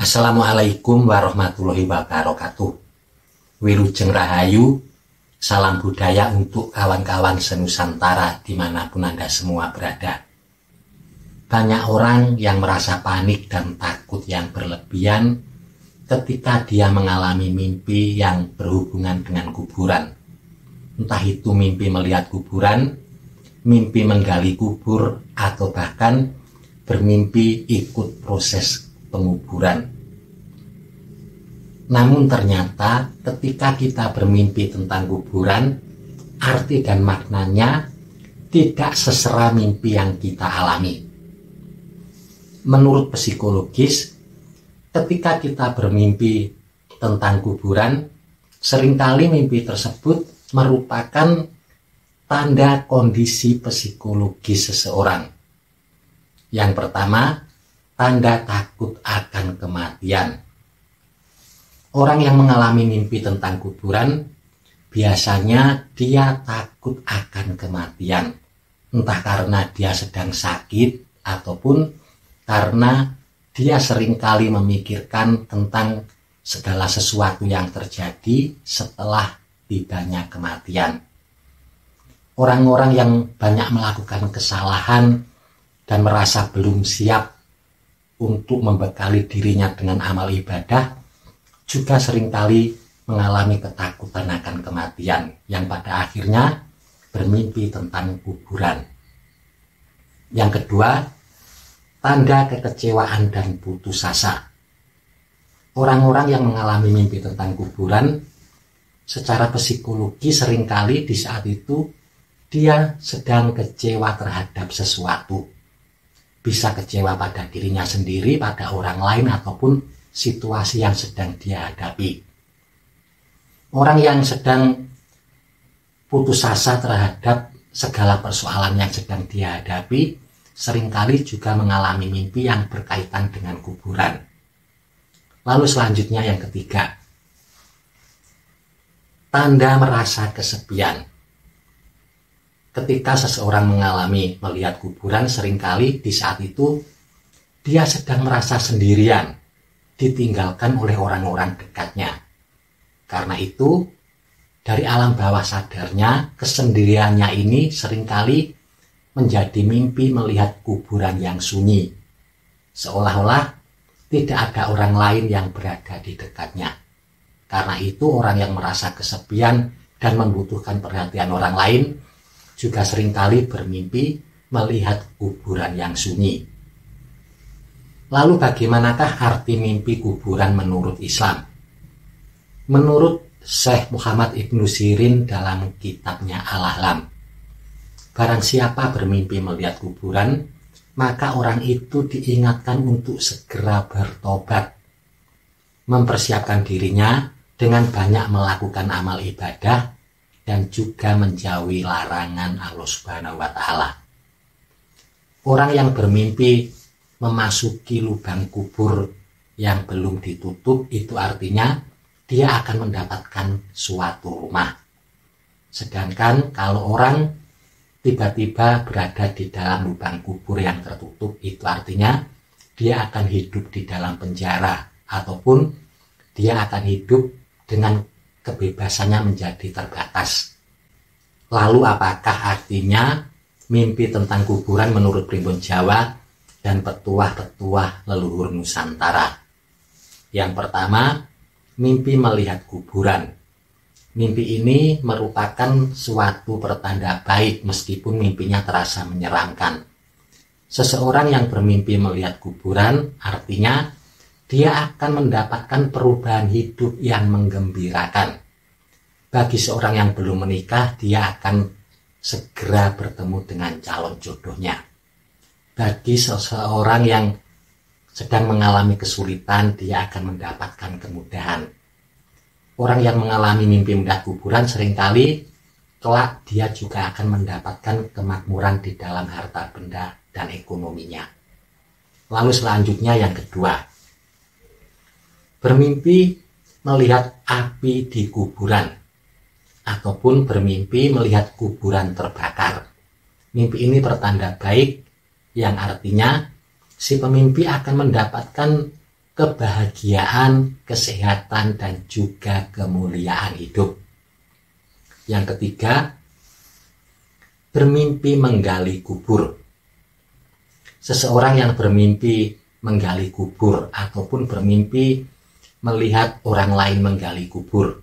Assalamualaikum warahmatullahi wabarakatuh. Wilujeng Rahayu, salam budaya untuk kawan-kawan senusantara dimanapun Anda semua berada. Banyak orang yang merasa panik dan takut yang berlebihan ketika dia mengalami mimpi yang berhubungan dengan kuburan. Entah itu mimpi melihat kuburan, mimpi menggali kubur, atau bahkan bermimpi ikut proses penguburan. Namun ternyata ketika kita bermimpi tentang kuburan, arti dan maknanya tidak seseram mimpi yang kita alami. Menurut psikologis, ketika kita bermimpi tentang kuburan, seringkali mimpi tersebut merupakan tanda kondisi psikologis seseorang. Yang pertama, tanda takut akan kematian. Orang yang mengalami mimpi tentang kuburan, biasanya dia takut akan kematian. Entah karena dia sedang sakit, ataupun karena dia seringkali memikirkan tentang segala sesuatu yang terjadi setelah tibanya kematian. Orang-orang yang banyak melakukan kesalahan dan merasa belum siap untuk membekali dirinya dengan amal ibadah, juga seringkali mengalami ketakutan akan kematian, yang pada akhirnya bermimpi tentang kuburan. Yang kedua, tanda kekecewaan dan putus asa. Orang-orang yang mengalami mimpi tentang kuburan, secara psikologi seringkali di saat itu dia sedang kecewa terhadap sesuatu. Bisa kecewa pada dirinya sendiri, pada orang lain, ataupun situasi yang sedang dia hadapi. Orang yang sedang putus asa terhadap segala persoalan yang sedang dia hadapi, seringkali juga mengalami mimpi yang berkaitan dengan kuburan. Lalu selanjutnya yang ketiga, tanda merasa kesepian. Ketika seseorang mengalami melihat kuburan, seringkali di saat itu dia sedang merasa sendirian, ditinggalkan oleh orang-orang dekatnya. Karena itu, dari alam bawah sadarnya, kesendiriannya ini seringkali menjadi mimpi melihat kuburan yang sunyi. Seolah-olah tidak ada orang lain yang berada di dekatnya. Karena itu, orang yang merasa kesepian dan membutuhkan perhatian orang lain juga seringkali bermimpi melihat kuburan yang sunyi. Lalu bagaimanakah arti mimpi kuburan menurut Islam? Menurut Syekh Muhammad Ibnu Sirin dalam kitabnya Al-Ahlam, barang siapa bermimpi melihat kuburan, maka orang itu diingatkan untuk segera bertobat, mempersiapkan dirinya dengan banyak melakukan amal ibadah, dan juga menjauhi larangan Allah Subhanahu wa Ta'ala. Orang yang bermimpi memasuki lubang kubur yang belum ditutup, itu artinya dia akan mendapatkan suatu rumah. Sedangkan kalau orang tiba-tiba berada di dalam lubang kubur yang tertutup, itu artinya dia akan hidup di dalam penjara, ataupun dia akan hidup dengan kebebasannya menjadi terbatas. Lalu apakah artinya mimpi tentang kuburan menurut Primbon Jawa dan petuah-petuah leluhur Nusantara? Yang pertama, mimpi melihat kuburan. Mimpi ini merupakan suatu pertanda baik meskipun mimpinya terasa menyeramkan. Seseorang yang bermimpi melihat kuburan artinya dia akan mendapatkan perubahan hidup yang menggembirakan. Bagi seorang yang belum menikah, dia akan segera bertemu dengan calon jodohnya. Bagi seseorang yang sedang mengalami kesulitan, dia akan mendapatkan kemudahan. Orang yang mengalami mimpi melihat kuburan seringkali kelak dia juga akan mendapatkan kemakmuran di dalam harta benda dan ekonominya. Lalu selanjutnya yang kedua, bermimpi melihat api di kuburan, ataupun bermimpi melihat kuburan terbakar. Mimpi ini pertanda baik, yang artinya si pemimpi akan mendapatkan kebahagiaan, kesehatan, dan juga kemuliaan hidup. Yang ketiga, bermimpi menggali kubur. Seseorang yang bermimpi menggali kubur ataupun bermimpi melihat orang lain menggali kubur.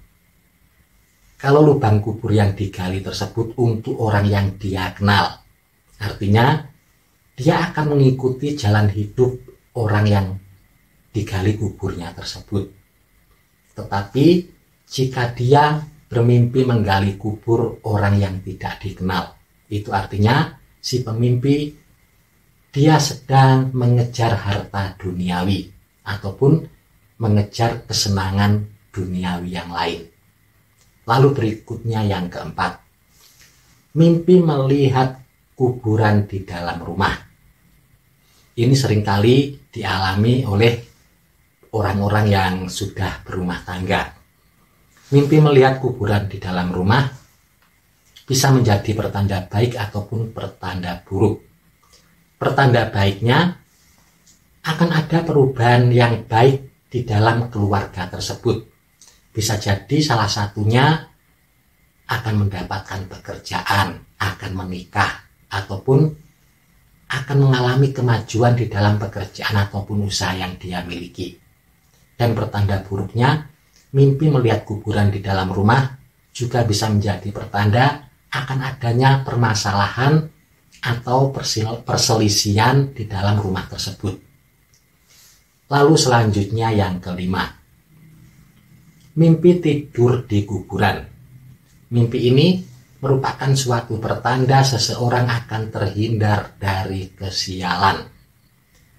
Kalau lubang kubur yang digali tersebut untuk orang yang dia kenal, artinya dia akan mengikuti jalan hidup orang yang digali kuburnya tersebut. Tetapi jika dia bermimpi menggali kubur orang yang tidak dikenal, itu artinya si pemimpi dia sedang mengejar harta duniawi ataupun mengejar kesenangan duniawi yang lain. Lalu berikutnya yang keempat, mimpi melihat kuburan di dalam rumah. Ini seringkali dialami oleh orang-orang yang sudah berumah tangga. Mimpi melihat kuburan di dalam rumah bisa menjadi pertanda baik ataupun pertanda buruk. Pertanda baiknya akan ada perubahan yang baik di dalam keluarga tersebut. Bisa jadi salah satunya akan mendapatkan pekerjaan, akan menikah, ataupun akan mengalami kemajuan di dalam pekerjaan ataupun usaha yang dia miliki. Dan pertanda buruknya, mimpi melihat kuburan di dalam rumah juga bisa menjadi pertanda akan adanya permasalahan atau perselisihan di dalam rumah tersebut. Lalu selanjutnya yang kelima, mimpi tidur di kuburan. Mimpi ini merupakan suatu pertanda seseorang akan terhindar dari kesialan.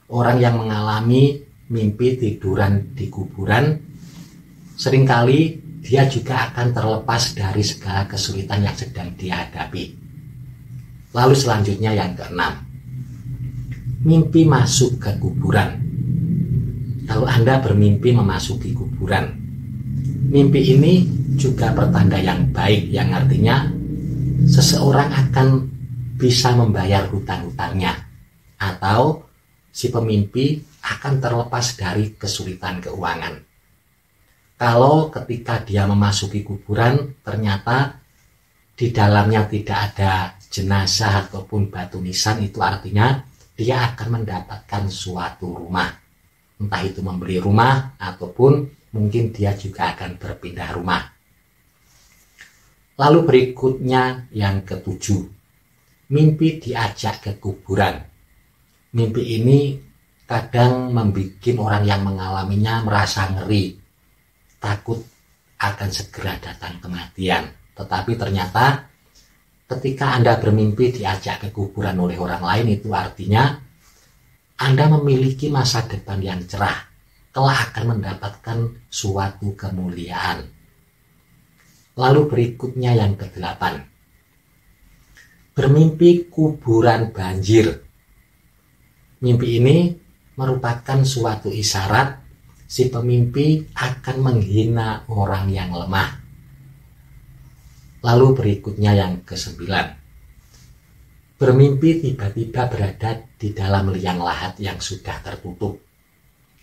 Orang yang mengalami mimpi tiduran di kuburan, seringkali dia juga akan terlepas dari segala kesulitan yang sedang dihadapi. Lalu selanjutnya yang keenam, mimpi masuk ke kuburan. Kalau Anda bermimpi memasuki kuburan, mimpi ini juga pertanda yang baik, yang artinya seseorang akan bisa membayar hutang-hutangnya atau si pemimpi akan terlepas dari kesulitan keuangan. Kalau ketika dia memasuki kuburan ternyata di dalamnya tidak ada jenazah ataupun batu nisan, itu artinya dia akan mendapatkan suatu rumah. Entah itu membeli rumah ataupun mungkin dia juga akan berpindah rumah. Lalu berikutnya yang ketujuh, mimpi diajak ke kuburan. Mimpi ini kadang membuat orang yang mengalaminya merasa ngeri, takut akan segera datang kematian. Tetapi ternyata ketika Anda bermimpi diajak ke kuburan oleh orang lain, itu artinya Anda memiliki masa depan yang cerah, kelak akan mendapatkan suatu kemuliaan. Lalu berikutnya yang kedelapan, bermimpi kuburan banjir. Mimpi ini merupakan suatu isyarat si pemimpi akan menghina orang yang lemah. Lalu berikutnya yang kesembilan, bermimpi tiba-tiba berada di dalam liang lahat yang sudah tertutup.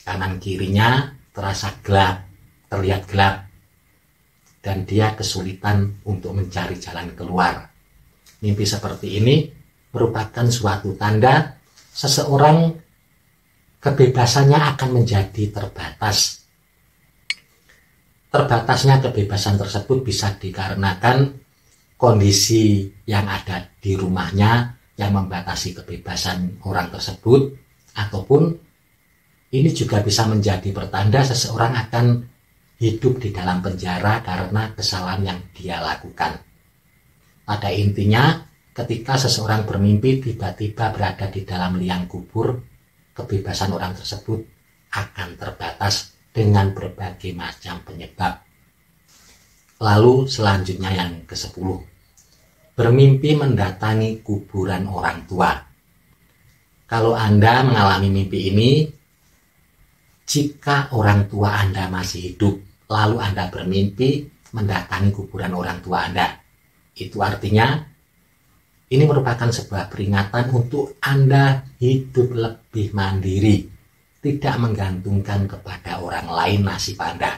Kanan kirinya terasa gelap, terlihat gelap, dan dia kesulitan untuk mencari jalan keluar. Mimpi seperti ini merupakan suatu tanda seseorang kebebasannya akan menjadi terbatas. Terbatasnya kebebasan tersebut bisa dikarenakan kondisi yang ada di rumahnya yang membatasi kebebasan orang tersebut, ataupun ini juga bisa menjadi pertanda seseorang akan hidup di dalam penjara karena kesalahan yang dia lakukan. Pada intinya, ketika seseorang bermimpi tiba-tiba berada di dalam liang kubur, kebebasan orang tersebut akan terbatas dengan berbagai macam penyebab. Lalu selanjutnya yang ke-10, bermimpi mendatangi kuburan orang tua. Kalau Anda mengalami mimpi ini, jika orang tua Anda masih hidup, lalu Anda bermimpi mendatangi kuburan orang tua Anda, itu artinya ini merupakan sebuah peringatan untuk Anda hidup lebih mandiri, tidak menggantungkan kepada orang lain nasib Anda.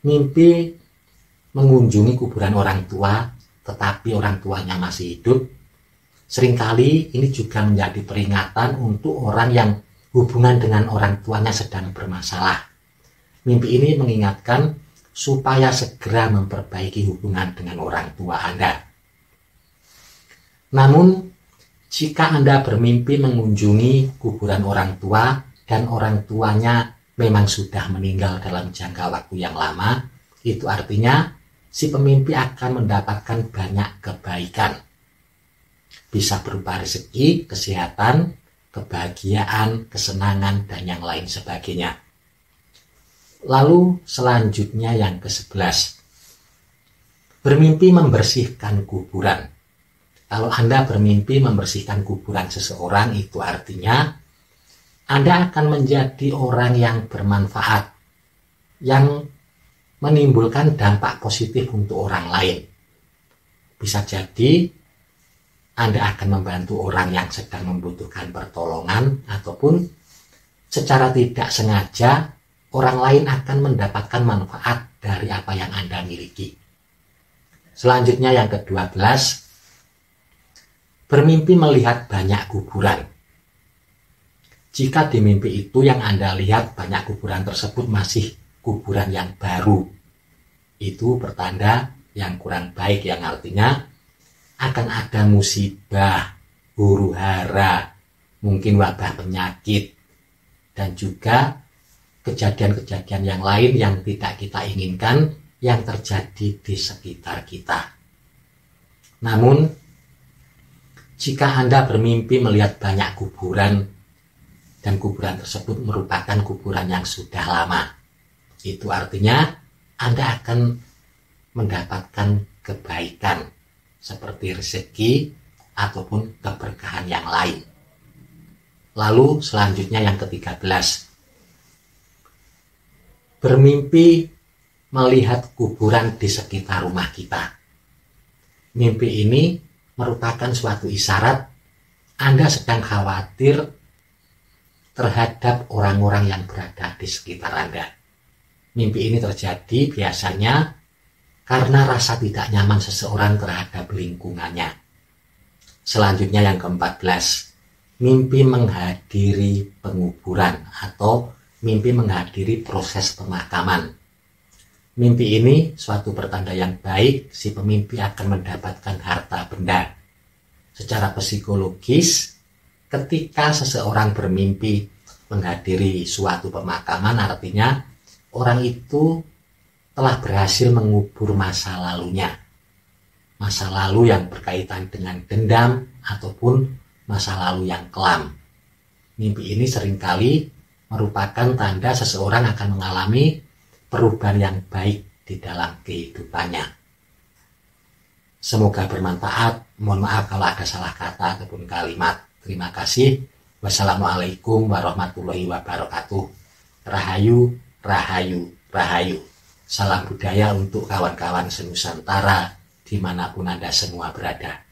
Mimpi mengunjungi kuburan orang tua, tetapi orang tuanya masih hidup, seringkali ini juga menjadi peringatan untuk orang yang hubungan dengan orang tuanya sedang bermasalah. Mimpi ini mengingatkan supaya segera memperbaiki hubungan dengan orang tua Anda. Namun, jika Anda bermimpi mengunjungi kuburan orang tua dan orang tuanya memang sudah meninggal dalam jangka waktu yang lama, itu artinya si pemimpi akan mendapatkan banyak kebaikan. Bisa berupa rezeki, kesehatan, kebahagiaan, kesenangan, dan yang lain sebagainya. Lalu selanjutnya yang ke-11. Bermimpi membersihkan kuburan. Kalau Anda bermimpi membersihkan kuburan seseorang, itu artinya Anda akan menjadi orang yang bermanfaat, yang menimbulkan dampak positif untuk orang lain. Bisa jadi Anda akan membantu orang yang sedang membutuhkan pertolongan, ataupun secara tidak sengaja orang lain akan mendapatkan manfaat dari apa yang Anda miliki. Selanjutnya yang ke-12, bermimpi melihat banyak kuburan. Jika di mimpi itu yang Anda lihat banyak kuburan tersebut masih kuburan yang baru, itu pertanda yang kurang baik, yang artinya akan ada musibah, huru-hara, mungkin wabah penyakit, dan juga kejadian-kejadian yang lain yang tidak kita inginkan yang terjadi di sekitar kita. Namun, jika Anda bermimpi melihat banyak kuburan dan kuburan tersebut merupakan kuburan yang sudah lama, itu artinya Anda akan mendapatkan kebaikan seperti rezeki ataupun keberkahan yang lain. Lalu selanjutnya yang ke-13. Bermimpi melihat kuburan di sekitar rumah kita. Mimpi ini merupakan suatu isyarat Anda sedang khawatir terhadap orang-orang yang berada di sekitar Anda. Mimpi ini terjadi biasanya karena rasa tidak nyaman seseorang terhadap lingkungannya. Selanjutnya yang ke-14, mimpi menghadiri penguburan atau mimpi menghadiri proses pemakaman. Mimpi ini suatu pertanda yang baik, si pemimpi akan mendapatkan harta benda. Secara psikologis, ketika seseorang bermimpi menghadiri suatu pemakaman, artinya orang itu telah berhasil mengubur masa lalunya. Masa lalu yang berkaitan dengan dendam ataupun masa lalu yang kelam. Mimpi ini seringkali merupakan tanda seseorang akan mengalami perubahan yang baik di dalam kehidupannya. Semoga bermanfaat. Mohon maaf kalau ada salah kata ataupun kalimat. Terima kasih. Wassalamualaikum warahmatullahi wabarakatuh. Rahayu, rahayu, rahayu. Salam budaya untuk kawan-kawan senusantara dimanapun Anda semua berada.